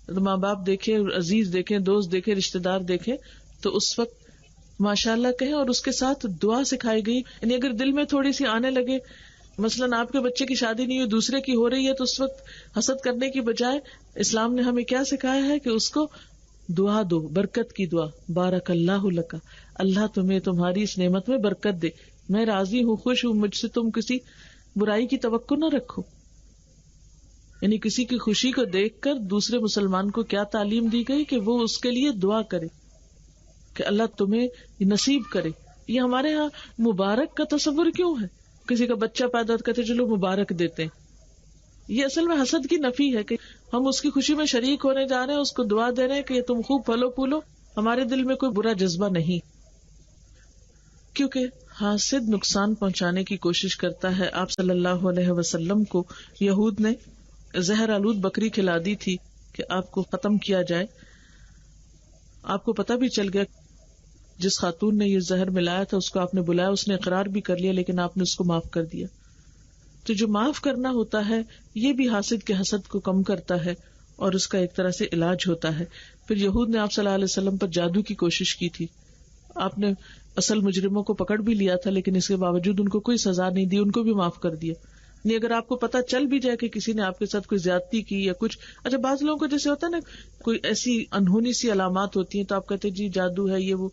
Speaker 1: تو ماں باپ دیکھیں، عزیز دیکھیں، دوست دیکھیں، رشتے دار دیکھیں، تو اس وقت ماشاءاللہ کہیں اور اس کے ساتھ دعا سکھائی گئی. یعنی اگر دل میں تھوڑی سی آنے لگے، مثلا آپ کے بچے کی شادی نہیں ہوئی، دوسرے کی ہو رہی ہے، تو اس وقت حسد کرنے کی بجائے اسلام نے ہمیں کیا سکھایا ہے کہ اس کو دعا دو، برکت کی دعا، بارک اللہ لک، اللہ تمہیں تمہاری اس نعمت میں برکت دے، میں راضی ہوں، خوش ہوں، مجھ سے تم کسی برائی کی توقع نہ رکھو. یعنی کسی کی خوشی کو دیکھ کر دوسرے مسلمان کو کیا تعلیم دی گئی کہ وہ اس کے لیے دعا کرے کہ اللہ تمہیں نصیب کرے. یہ ہمارے ہاں مبارک کا تصور کیوں ہے؟ کسی کا بچہ پیدا کرتے چلو مبارک دیتے ہیں. یہ اصل میں حسد کی نفی ہے کہ ہم اس کی خوشی میں شریک ہونے جا رہے ہیں، اس کو دعا دے رہے ہیں کہ تم خوب پھلو پھولو. ہمارے دل میں کوئی برا جذبہ نہیں، کیونکہ حاسد نقصان پہنچانے کی کوشش کرتا ہے. آپ صلی اللہ علیہ وسلم کو یہود نے زہر آلود بکری کھلا دی تھی کہ آپ کو ختم کیا جائے. آپ کو پتہ بھی چل گیا، جس خاتون نے یہ زہر ملایا تھا اس کو آپ نے بلایا، اس نے اقرار بھی کر لیا، لیکن آپ نے اس کو معاف کر دیا. تو جو معاف کرنا ہوتا ہے یہ بھی حاسد کے حسد کو کم کرتا ہے اور اس کا ایک طرح سے علاج ہوتا ہے. پھر یہود نے آپ صلی اللہ علیہ وسلم پر جادو کی کوشش کی تھی. آپ نے اصل مجرموں کو پکڑ بھی لیا تھا لیکن اس کے باوجود ان کو کوئی سزا نہیں دی, ان کو بھی معاف کر دیا. نہیں اگر آپ کو پتا چل بھی جائے کہ کسی نے آپ کے ساتھ کوئی زیادتی کی یا کچھ, اچھا بعض لوگوں کو جیسے ہوتا ہے نا کوئی ایسی انہونی سی علامات ہوتی ہیں تو آپ کہتے جی جادو ہے یہ وہ,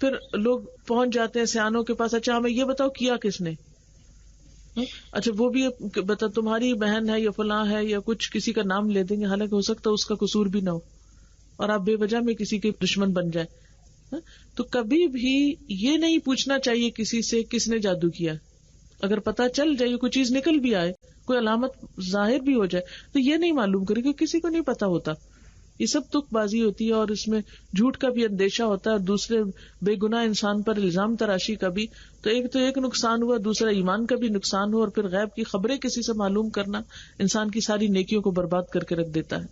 Speaker 1: پھر لوگ پہنچ جاتے ہیں سیانوں کے پاس, اچھا ہمیں یہ بتاؤ کیا کس نے, اچھا وہ بھی بتا تمہاری بہن ہے یا فلاں ہے یا کچھ, کسی کا نام لے دیں گے حالانکہ ہو سکتا ہے اس کا قصور بھی نہ ہو اور آپ بے وجہ میں کسی کے دشمن بن جائیں. تو کبھی بھی یہ نہیں پوچھنا چاہیے کسی سے کس نے جادو کیا. اگر پتا چل جائے کوئی چیز نکل بھی آئے, کوئی علامت ظاہر بھی ہو جائے تو یہ نہیں معلوم کرے کہ کسی کو نہیں پتا ہوتا. یہ سب تک بازی ہوتی ہے اور اس میں جھوٹ کا بھی اندیشہ ہوتا ہے اور دوسرے بے گناہ انسان پر الزام تراشی کا بھی. تو ایک نقصان ہوا, دوسرا ایمان کا بھی نقصان ہوا, اور پھر غیب کی خبریں کسی سے معلوم کرنا انسان کی ساری نیکیوں کو برباد کر کے رکھ دیتا ہے.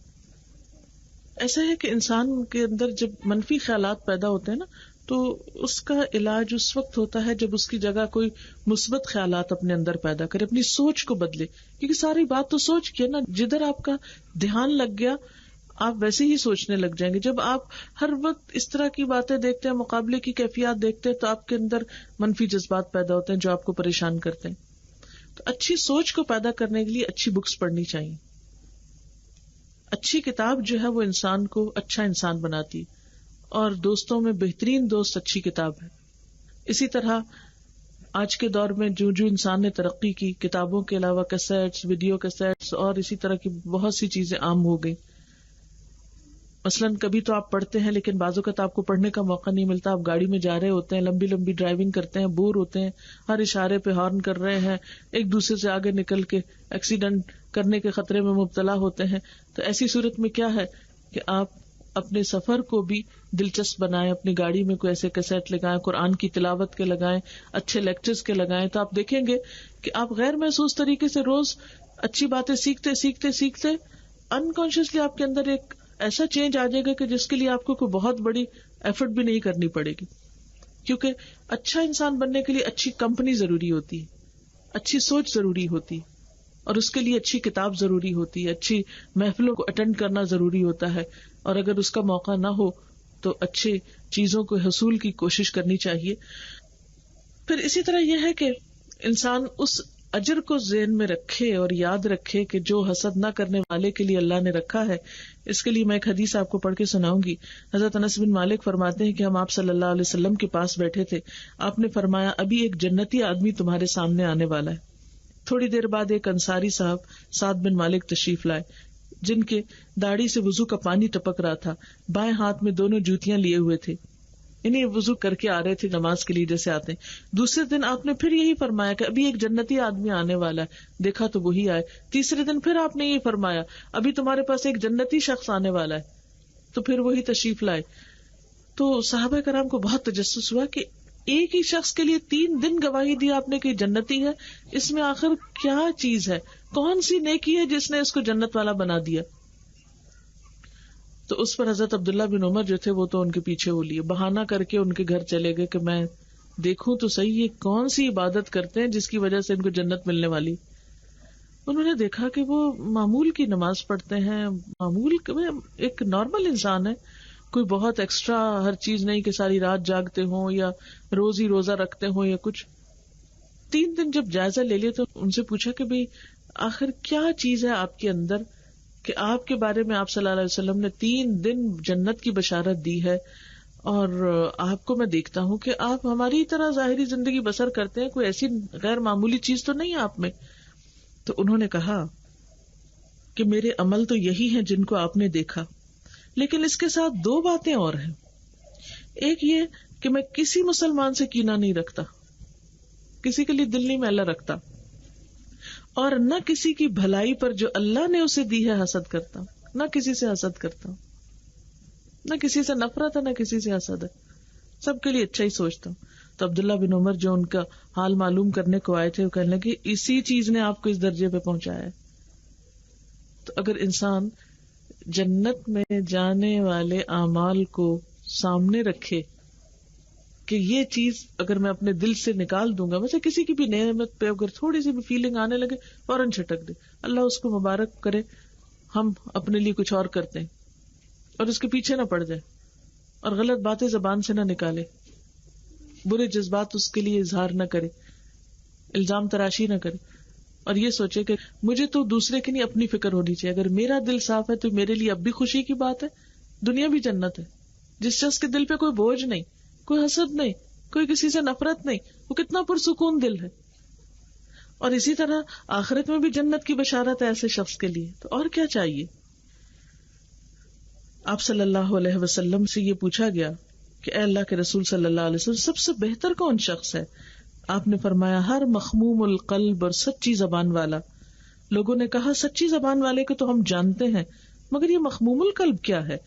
Speaker 1: ایسا ہے کہ انسان کے اندر جب منفی خیالات پیدا ہوتے ہیں نا تو اس کا علاج اس وقت ہوتا ہے جب اس کی جگہ کوئی مثبت خیالات اپنے اندر پیدا کرے, اپنی سوچ کو بدلے. کیونکہ ساری بات تو سوچ کی ہے نا, جدھر آپ کا دھیان لگ گیا آپ ویسے ہی سوچنے لگ جائیں گے. جب آپ ہر وقت اس طرح کی باتیں دیکھتے ہیں, مقابلے کی کیفیات دیکھتے ہیں, تو آپ کے اندر منفی جذبات پیدا ہوتے ہیں جو آپ کو پریشان کرتے ہیں. تو اچھی سوچ کو پیدا کرنے کے لیے اچھی بکس پڑھنی چاہیے. اچھی کتاب جو ہے وہ انسان کو اچھا انسان بناتی, اور دوستوں میں بہترین دوست اچھی کتاب ہے. اسی طرح آج کے دور میں جو انسان نے ترقی کی, کتابوں کے علاوہ کیسٹس, ویڈیو کیسٹس اور اسی طرح کی بہت سی چیزیں عام ہو گئی. مثلاً کبھی تو آپ پڑھتے ہیں لیکن بعض اوقات آپ کو پڑھنے کا موقع نہیں ملتا. آپ گاڑی میں جا رہے ہوتے ہیں, لمبی لمبی ڈرائیونگ کرتے ہیں, بور ہوتے ہیں, ہر اشارے پہ ہارن کر رہے ہیں, ایک دوسرے سے آگے نکل کے ایکسیڈنٹ کرنے کے خطرے میں مبتلا ہوتے ہیں. تو ایسی صورت میں کیا ہے کہ آپ اپنے سفر کو بھی دلچسپ بنائیں, اپنی گاڑی میں کوئی ایسے کیسٹ لگائیں, قرآن کی تلاوت کے لگائیں, اچھے لیکچرز کے لگائیں. تو آپ دیکھیں گے کہ آپ غیر محسوس طریقے سے روز اچھی باتیں سیکھتے سیکھتے سیکھتے انکانشیسلی آپ کے اندر ایک ایسا چینج آ جائے گا کہ جس کے لیے آپ کو کوئی بہت بڑی ایفرٹ بھی نہیں کرنی پڑے گی. کیونکہ اچھا انسان بننے کے لیے اچھی کمپنی ضروری ہوتی ہے, اچھی سوچ ضروری ہوتی, اور اس کے لیے اچھی کتاب ضروری ہوتی ہے, اچھی محفلوں کو اٹینڈ کرنا ضروری ہوتا ہے, اور اگر اس کا موقع نہ ہو تو اچھی چیزوں کو حصول کی کوشش کرنی چاہیے. پھر اسی طرح یہ ہے کہ انسان اس اجر کو ذہن میں رکھے اور یاد رکھے کہ جو حسد نہ کرنے والے کے لیے اللہ نے رکھا ہے. اس کے لیے میں ایک حدیث آپ کو پڑھ کے سناؤں گی. حضرت انس بن مالک فرماتے ہیں کہ ہم آپ صلی اللہ علیہ وسلم کے پاس بیٹھے تھے. آپ نے فرمایا ابھی ایک جنتی آدمی تمہارے سامنے آنے والا ہے. تھوڑی دیر بعد ایک انصاری صاحب سعد بن مالک تشریف لائے, جن کے داڑھی سے وضو کا پانی ٹپک رہا تھا. بائیں ہاتھ میں دونوں جوتیاں لیے ہوئے تھے, انہیں وضو کر کے آ رہے تھے نماز کے لیے جیسے آتے ہیں. دوسرے دن آپ نے پھر یہی فرمایا کہ ابھی ایک جنتی آدمی آنے والا ہے. دیکھا تو وہی آئے. تیسرے دن پھر آپ نے یہی فرمایا ابھی تمہارے پاس ایک جنتی شخص آنے والا ہے. تو پھر وہی تشریف لائے. تو صحابہ کرام کو بہت تجسس ہوا کہ ایک ہی شخص کے لیے 3 دن گواہی دی آپ نے کہ جنتی ہے. اس میں آخر کیا چیز ہے, کون سی نیکی ہے جس نے اس کو جنت والا بنا دیا؟ تو اس پر حضرت عبداللہ بن عمر جو تھے وہ تو ان کے پیچھے ہو لیے, بہانہ کر کے ان کے گھر چلے گئے کہ میں دیکھوں تو صحیح یہ کون سی عبادت کرتے ہیں جس کی وجہ سے ان کو جنت ملنے والی. انہوں نے دیکھا کہ وہ معمول کی نماز پڑھتے ہیں, معمول ایک نارمل انسان ہے, کوئی بہت ایکسٹرا ہر چیز نہیں کہ ساری رات جاگتے ہوں یا روز ہی روزہ رکھتے ہوں یا کچھ. 3 دن جب جائزہ لے لیا تو ان سے پوچھا کہ بھئی آخر کیا چیز ہے آپ کے اندر کہ آپ کے بارے میں آپ صلی اللہ علیہ وسلم نے 3 دن جنت کی بشارت دی ہے, اور آپ کو میں دیکھتا ہوں کہ آپ ہماری طرح ظاہری زندگی بسر کرتے ہیں, کوئی ایسی غیر معمولی چیز تو نہیں ہے آپ میں. تو انہوں نے کہا کہ میرے عمل تو یہی ہیں جن کو آپ نے دیکھا, لیکن اس کے ساتھ 2 باتیں اور ہیں. ایک یہ کہ میں کسی مسلمان سے کینہ نہیں رکھتا, کسی کے لیے دل نہیں میلا رکھتا, اور نہ کسی کی بھلائی پر جو اللہ نے اسے دی ہے حسد کرتا ہوں, نہ کسی سے حسد کرتا ہوں, نہ کسی سے نفرت ہے نہ کسی سے حسد ہے, سب کے لیے اچھا ہی سوچتا ہوں. تو عبداللہ بن عمر جو ان کا حال معلوم کرنے کو آئے تھے وہ کہنے لگے اسی چیز نے آپ کو اس درجے پہ پہنچایا ہے. تو اگر انسان جنت میں جانے والے اعمال کو سامنے رکھے کہ یہ چیز اگر میں اپنے دل سے نکال دوں گا, ویسے کسی کی بھی نعمت پہ اگر تھوڑی سی بھی فیلنگ آنے لگے فوراً چھٹک دے, اللہ اس کو مبارک کرے. ہم اپنے لیے کچھ اور کرتے ہیں اور اس کے پیچھے نہ پڑ جائے اور غلط باتیں زبان سے نہ نکالے. برے جذبات اس کے لیے اظہار نہ کرے، الزام تراشی نہ کرے، اور یہ سوچے کہ مجھے تو دوسرے کی نہیں اپنی فکر ہونی چاہیے. اگر میرا دل صاف ہے تو میرے لیے اب بھی خوشی کی بات ہے، دنیا بھی جنت ہے. جس شخص کے دل پہ کوئی بوجھ نہیں، کوئی حسد نہیں، کوئی کسی سے نفرت نہیں، وہ کتنا پرسکون دل ہے. اور اسی طرح آخرت میں بھی جنت کی بشارت ہے ایسے شخص کے لیے. تو اور کیا چاہیے. آپ صلی اللہ علیہ وسلم سے یہ پوچھا گیا کہ اے اللہ کے رسول صلی اللہ علیہ وسلم، سب سے بہتر کون شخص ہے؟ آپ نے فرمایا ہر مخموم القلب اور سچی زبان والا. لوگوں نے کہا سچی زبان والے کو تو ہم جانتے ہیں، مگر یہ مخموم القلب کیا ہے؟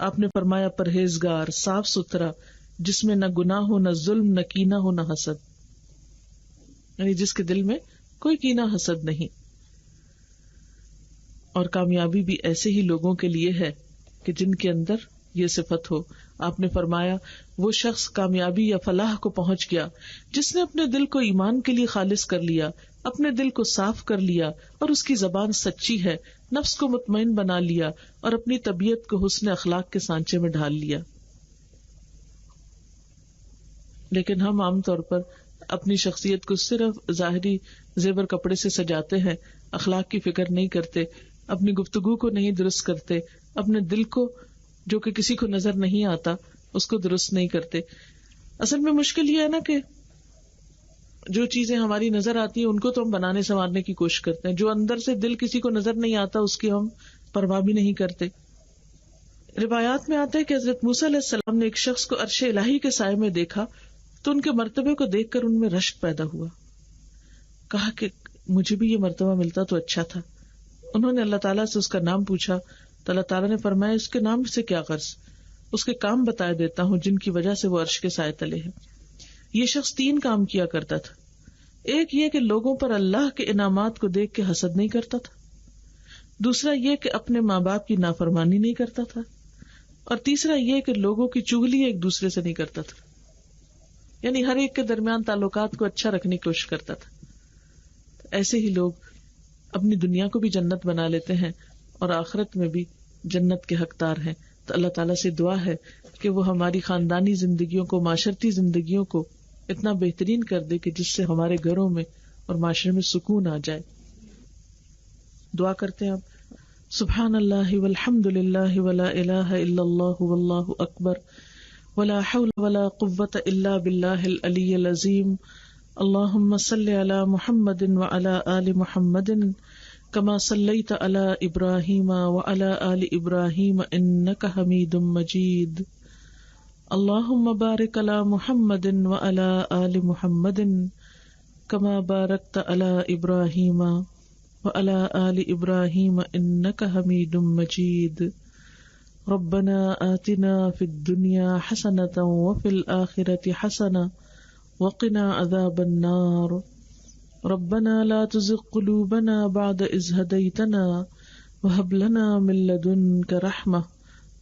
Speaker 1: آپ نے فرمایا پرہیزگار، صاف ستھرا، جس میں نہ گناہ ہو، نہ ظلم، نہ کینہ ہو، نہ حسد. یعنی جس کے دل میں کوئی کینہ حسد نہیں. اور کامیابی بھی ایسے ہی لوگوں کے لیے ہے کہ جن کے اندر یہ صفت ہو. آپ نے فرمایا وہ شخص کامیابی یا فلاح کو پہنچ گیا جس نے اپنے دل کو ایمان کے لیے خالص کر لیا، اپنے دل کو صاف کر لیا، اور اس کی زبان سچی ہے، نفس کو مطمئن بنا لیا، اور اپنی طبیعت کو حسن اخلاق کے سانچے میں ڈھال لیا. لیکن ہم عام طور پر اپنی شخصیت کو صرف ظاہری زیور کپڑے سے سجاتے ہیں، اخلاق کی فکر نہیں کرتے، اپنی گفتگو کو نہیں درست کرتے، اپنے دل کو جو کہ کسی کو نظر نہیں آتا اس کو درست نہیں کرتے. اصل میں مشکل یہ ہے نا کہ جو چیزیں ہماری نظر آتی ہیں ان کو تو ہم بنانے سنوارنے کی کوشش کرتے ہیں، جو اندر سے دل کسی کو نظر نہیں آتا اس کی ہم پرواہ بھی نہیں کرتے. روایات میں آتا ہے کہ حضرت موسیٰ علیہ السلام نے ایک شخص کو عرش الہی کے سائے میں دیکھا تو ان کے مرتبے کو دیکھ کر ان میں رشک پیدا ہوا. کہا کہ مجھے بھی یہ مرتبہ ملتا تو اچھا تھا. انہوں نے اللہ تعالیٰ سے اس کا نام پوچھا تو اللہ تعالیٰ نے فرمایا اس کے نام سے کیا غرض، اس کے کام بتائے دیتا ہوں جن کی وجہ سے وہ عرش کے سائے تلے ہے. یہ شخص 3 کام کیا کرتا تھا. ایک یہ کہ لوگوں پر اللہ کے انعامات کو دیکھ کے حسد نہیں کرتا تھا، دوسرا یہ کہ اپنے ماں باپ کی نافرمانی نہیں کرتا تھا، اور تیسرا یہ کہ لوگوں کی چغلی ایک دوسرے سے نہیں کرتا تھا. یعنی ہر ایک کے درمیان تعلقات کو اچھا رکھنے کی کوشش کرتا تھا. ایسے ہی لوگ اپنی دنیا کو بھی جنت بنا لیتے ہیں اور آخرت میں بھی جنت کے حقدار ہیں. تو اللہ تعالیٰ سے دعا ہے کہ وہ ہماری خاندانی زندگیوں کو، معاشرتی زندگیوں کو اتنا بہترین کر دے کہ جس سے ہمارے گھروں میں اور معاشرے میں سکون آ جائے. دعا کرتے ہیں آپ. سبحان اللہ والحمد للہ ولا الہ الا اللہ واللہ اکبر ولا حول ولا قوة الا باللہ العلی العظیم. اللہم صل علی محمد وعلی آل محمد کما صلیت علی ابراہیم وعلی آل ابراہیم انک حمید مجید. اللہم بارک علی محمد وعلی آل محمد کما بارکت علی ابراہیم وعلی آل ابراہیم انک حمید مجید. ربنا آتنا فی الدنیا حسنة وفی الآخرة حسنة وقنا عذاب النار. ربنا لا تزغ قلوبنا بعد إذ هديتنا وهب لنا من لدنك رحمة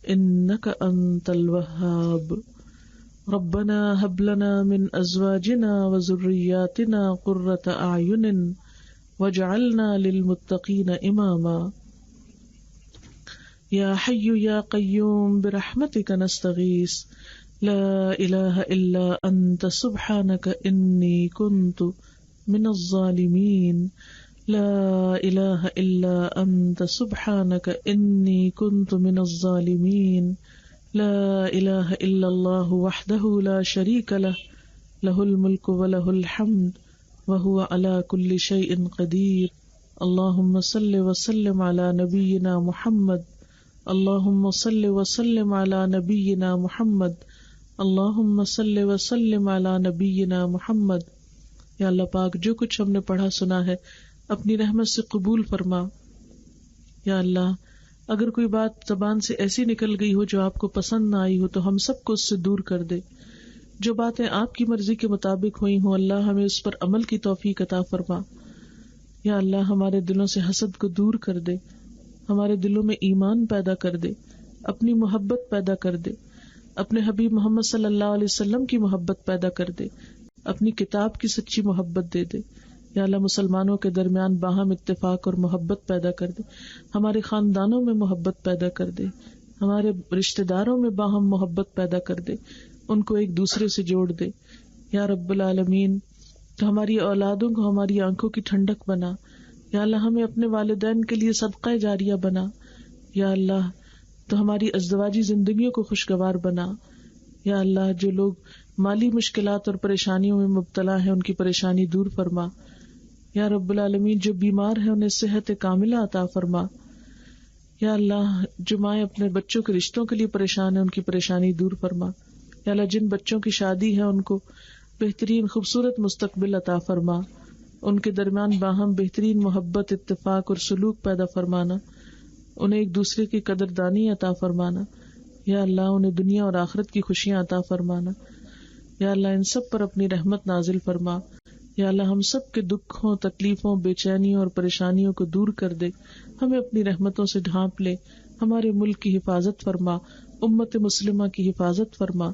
Speaker 1: إنك أنت الوهاب. ربنا هب لنا من أزواجنا وذرياتنا قرة أعين واجعلنا للمتقين إماما. یا حی یا قیوم برحمتک نستغیث لا الہ الا انت سبحانک انی کنت من الظالمین. لا الہ الا انت سبحانک انی کنت من الظالمین. لا الہ الا اللہ وحدہ لا شریک لہ لہ الملک ولہ الحمد وہو علی کل شیء قدیر. اللہم صل وسلم علی نبینا محمد. اللہم صل وسلم علی نبینا محمد. اللہم صل وسلم علی نبینا محمد. یا اللہ پاک جو کچھ ہم نے پڑھا سنا ہے اپنی رحمت سے قبول فرما. یا اللہ اگر کوئی بات زبان سے ایسی نکل گئی ہو جو آپ کو پسند نہ آئی ہو تو ہم سب کو اس سے دور کر دے. جو باتیں آپ کی مرضی کے مطابق ہوئی ہوں اللہ ہمیں اس پر عمل کی توفیق عطا فرما. یا اللہ ہمارے دلوں سے حسد کو دور کر دے، ہمارے دلوں میں ایمان پیدا کر دے، اپنی محبت پیدا کر دے، اپنے حبیب محمد صلی اللہ علیہ وسلم کی محبت پیدا کر دے، اپنی کتاب کی سچی محبت دے دے. یا اللہ مسلمانوں کے درمیان باہم اتفاق اور محبت پیدا کر دے، ہمارے خاندانوں میں محبت پیدا کر دے، ہمارے رشتہ داروں میں باہم محبت پیدا کر دے، ان کو ایک دوسرے سے جوڑ دے. یا رب العالمین تو ہماری اولادوں کو ہماری آنکھوں کی ٹھنڈک بنا. یا اللہ ہمیں اپنے والدین کے لیے صدقہ جاریہ بنا. یا اللہ تو ہماری ازدواجی زندگیوں کو خوشگوار بنا. یا اللہ جو لوگ مالی مشکلات اور پریشانیوں میں مبتلا ہیں ان کی پریشانی دور فرما. یا رب العالمین جو بیمار ہیں انہیں صحت کاملہ عطا فرما. یا اللہ جو مائیں اپنے بچوں کے رشتوں کے لیے پریشان ہیں ان کی پریشانی دور فرما. یا اللہ جن بچوں کی شادی ہے ان کو بہترین خوبصورت مستقبل عطا فرما. ان کے درمیان باہم بہترین محبت، اتفاق اور سلوک پیدا فرمانا. انہیں ایک دوسرے کی قدردانی عطا فرمانا. یا اللہ انہیں دنیا اور آخرت کی خوشیاں عطا فرمانا. یا اللہ ان سب پر اپنی رحمت نازل فرما. یا اللہ ہم سب کے دکھوں، تکلیفوں، بے چینیوں اور پریشانیوں کو دور کر دے. ہمیں اپنی رحمتوں سے ڈھانپ لے. ہمارے ملک کی حفاظت فرما، امت مسلمہ کی حفاظت فرما.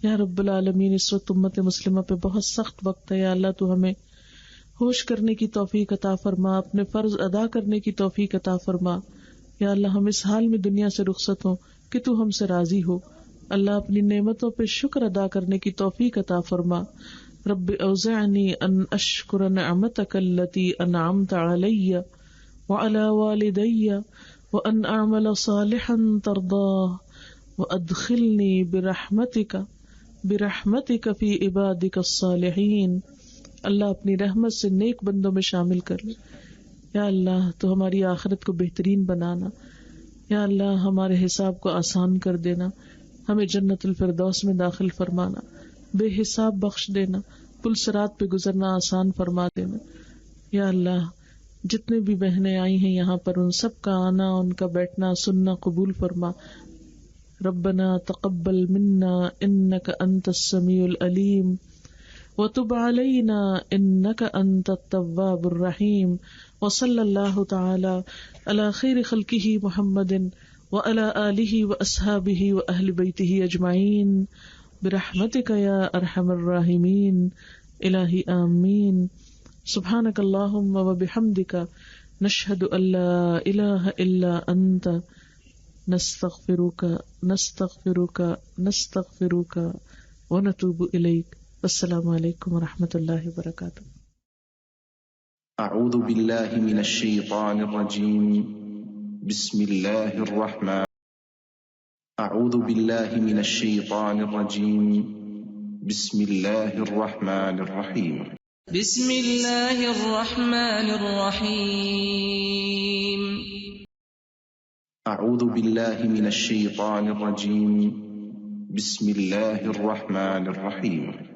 Speaker 1: یا رب العالمین اس وقت امت مسلمہ پہ بہت سخت وقت ہے. یا اللہ تو ہمیں ہوش کرنے کی توفیق عطا فرما، اپنے فرض ادا کرنے کی توفیق عطا فرما. یا اللہ ہم اس حال میں دنیا سے رخصت ہوں کہ تو ہم سے راضی ہو. اللہ اپنی نعمتوں پہ شکر ادا کرنے کی توفیق عطا فرما. رب اوزعنی ان اشکر نعمتک التی انعمت علی وعلی والدی وان اعمل صالحا ترضاہ وادخلنی برحمتک فی عبادک الصالحین. اللہ اپنی رحمت سے نیک بندوں میں شامل کر لے. یا اللہ تو ہماری آخرت کو بہترین بنانا. یا اللہ ہمارے حساب کو آسان کر دینا. ہمیں جنت الفردوس میں داخل فرمانا. بے حساب بخش دینا. پل صراط پہ گزرنا آسان فرما دینا. یا اللہ جتنے بھی بہنیں آئی ہیں یہاں پر ان سب کا آنا، ان کا بیٹھنا، سننا قبول فرما. ربنا تقبل منا انک انت السمیع العلیم وتب علینا انک انت التواب الرحیم. وصلی اللہ تعالی علی خیر خلقہ محمد وعلی آلہ واصحابہ واہل بیتہ اجمعین برحمتک یا ارحم الراحمین. الہی آمین. سبحانک اللہم وبحمدک نشہد ان لا الہ الا انت نستغفرک ونتوب الیک. السلام علیکم ورحمۃ اللہ وبرکاتہ.
Speaker 2: اعوذ باللہ من الشیطان الرجیم. بسم اللہ الرحمن اعوذ باللہ من الشیطان الرجیم. بسم اللہ الرحمن الرحیم.
Speaker 3: بسم اللہ الرحمن الرحیم.
Speaker 2: اعوذ باللہ من الشیطان الرجیم. بسم اللہ الرحمن الرحیم.